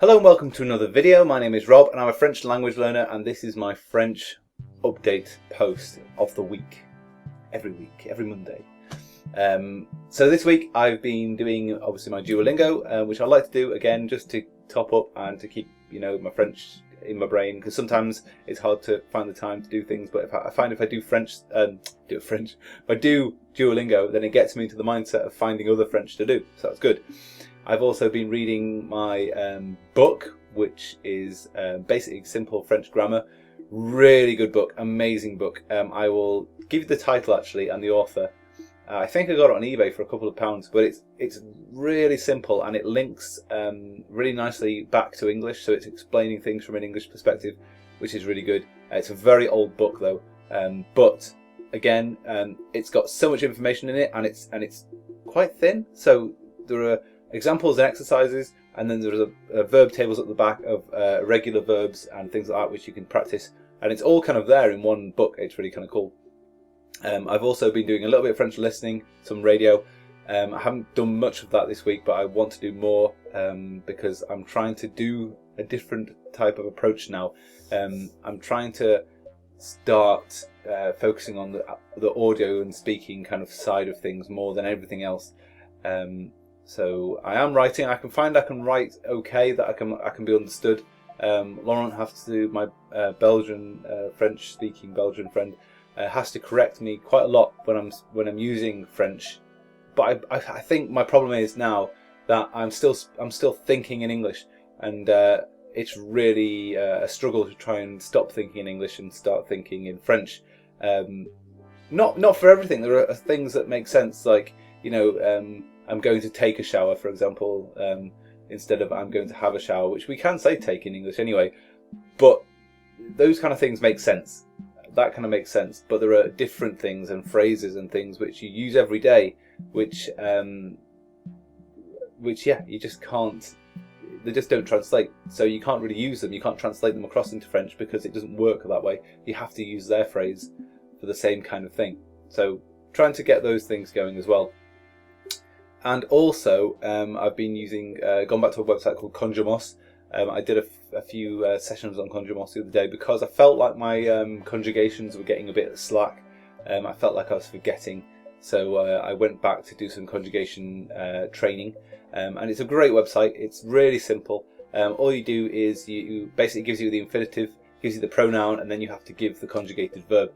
Hello and welcome to another video. My name is Rob and I'm a French language learner, and this is my French update post of the week. Every Monday. So this week I've been doing obviously my Duolingo, which I like to do again just to top up and to keep my French in my brain, because sometimes it's hard to find the time to do things. But if I do Duolingo, then it gets me into the mindset of finding other French to do. So that's good. I've also been reading my book, which is basically simple French grammar. Really good book, amazing book. I will give you the title actually and the author. I think I got it on eBay for a couple of pounds, but it's really simple and it links really nicely back to English, so it's explaining things from an English perspective, which is really good. It's a very old book though, but again, it's got so much information in it, and it's quite thin. So there are examples and exercises, and then there's a verb tables at the back of regular verbs and things like that, which you can practice, and it's all kind of there in one book. It's really kind of cool. I've also been doing a little bit of French listening, some radio. I haven't done much of that this week, but I want to do more because I'm trying to do a different type of approach now. I'm trying to start focusing on the audio and speaking kind of side of things more than everything else. So I am writing. I can write okay, that I can be understood. Laurent has to, my Belgian French speaking Belgian friend, has to correct me quite a lot when I'm using French. But I think my problem is now that I'm still thinking in English, and it's really a struggle to try and stop thinking in English and start thinking in French. Not for everything. There are things that make sense, like I'm going to take a shower, for example, instead of I'm going to have a shower, which we can say take in English anyway. But those kind of things make sense. That kind of makes sense. But there are different things and phrases and things which you use every day, which you just can't. They just don't translate. So you can't really use them. You can't translate them across into French because it doesn't work that way. You have to use their phrase for the same kind of thing. So trying to get those things going as well. And also, I've been gone back to a website called Conjugation. I did a few sessions on Conjugation the other day because I felt like my conjugations were getting a bit slack. I felt like I was forgetting. So I went back to do some conjugation training. And it's a great website. It's really simple. All you do is you basically gives you the infinitive, gives you the pronoun, and then you have to give the conjugated verb,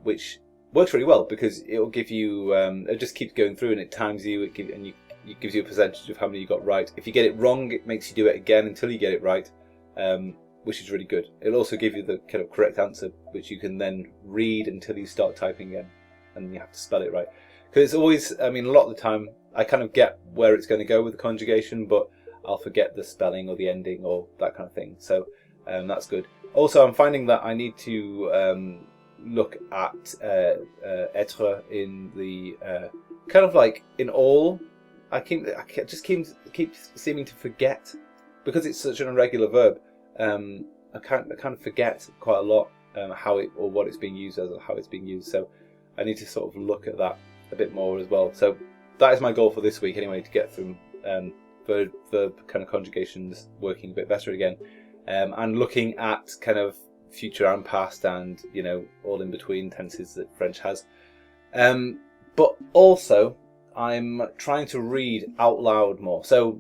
which works really well because it will give you, it just keeps going through and it times you, it gives you a percentage of how many you got right. If you get it wrong, it makes you do it again until you get it right, which is really good. It'll also give you the kind of correct answer, which you can then read until you start typing again, and you have to spell it right. Because it's always, a lot of the time, I kind of get where it's going to go with the conjugation, but I'll forget the spelling or the ending or that kind of thing. So that's good. Also, I'm finding that I need to look at être in the kind of like in all. I keep seeming to forget because it's such an irregular verb. I kind of forget quite a lot how it or what it's being used as or how it's being used. So I need to sort of look at that a bit more as well. So that is my goal for this week anyway, to get from verb kind of conjugations working a bit better again, and looking at kind of future and past and all in between tenses that French has. But also I'm trying to read out loud more. So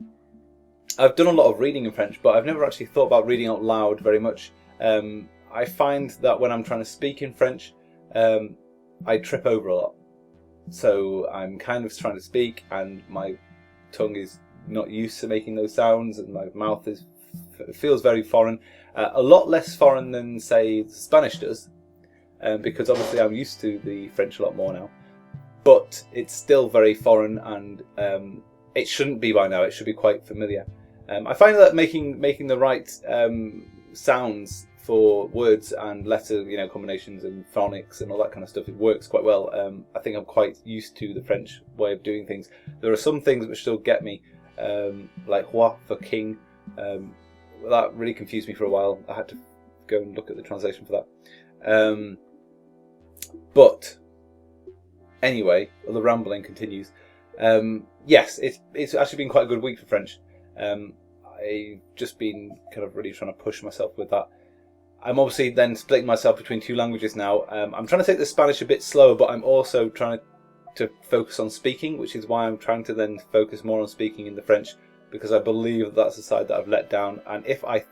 I've done a lot of reading in French, but I've never actually thought about reading out loud very much. I find that when I'm trying to speak in French, I trip over a lot. So I'm kind of trying to speak and my tongue is not used to making those sounds, and my mouth feels very foreign. A lot less foreign than, say, Spanish does, because obviously I'm used to the French a lot more now. But it's still very foreign, and it shouldn't be by now. It should be quite familiar. I find that making the right sounds for words and letter combinations and phonics and all that kind of stuff, it works quite well. I think I'm quite used to the French way of doing things. There are some things which still get me, like roi for king. That really confused me for a while. I had to go and look at the translation for that. But anyway, the rambling continues. Yes, it's actually been quite a good week for French. I've just been kind of really trying to push myself with that. I'm obviously then splitting myself between 2 languages now. I'm trying to take the Spanish a bit slower, but I'm also trying to focus on speaking, which is why I'm trying to then focus more on speaking in the French, because I believe that that's the side that I've let down. And if I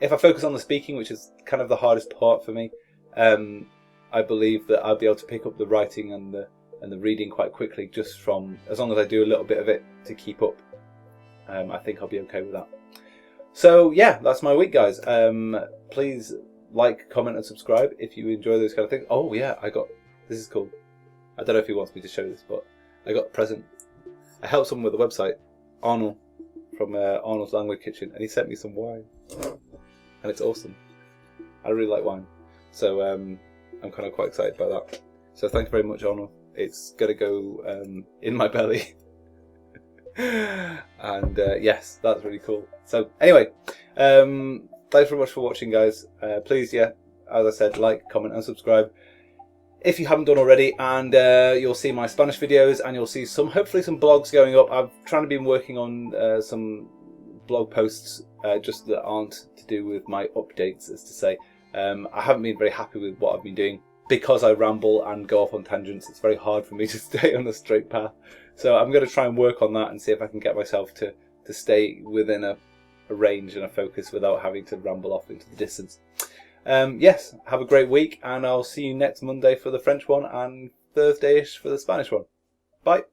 focus on the speaking, which is kind of the hardest part for me, I believe that I'll be able to pick up the writing and the reading quite quickly, just from, as long as I do a little bit of it to keep up. I think I'll be okay with that. So yeah, that's my week, guys. Please like, comment and subscribe if you enjoy those kind of things. Oh yeah, this is cool. I don't know if he wants me to show this, but I got a present. I helped someone with the website, Arnold, from Arnold's Language Kitchen, and he sent me some wine. And it's awesome. I really like wine. So I'm kind of quite excited by that. So thank you very much, Arnold. It's going to go in my belly. And yes, that's really cool. So anyway, thanks very much for watching, guys. Please, yeah, as I said, like, comment and subscribe if you haven't done already, and you'll see my Spanish videos, and you'll see hopefully some blogs going up. I've been working on some blog posts just that aren't to do with my updates, as to say. I haven't been very happy with what I've been doing, because I ramble and go off on tangents. It's very hard for me to stay on the straight path. So I'm going to try and work on that and see if I can get myself to stay within a range and a focus without having to ramble off into the distance. Yes, have a great week, and I'll see you next Monday for the French one and Thursday-ish for the Spanish one. Bye.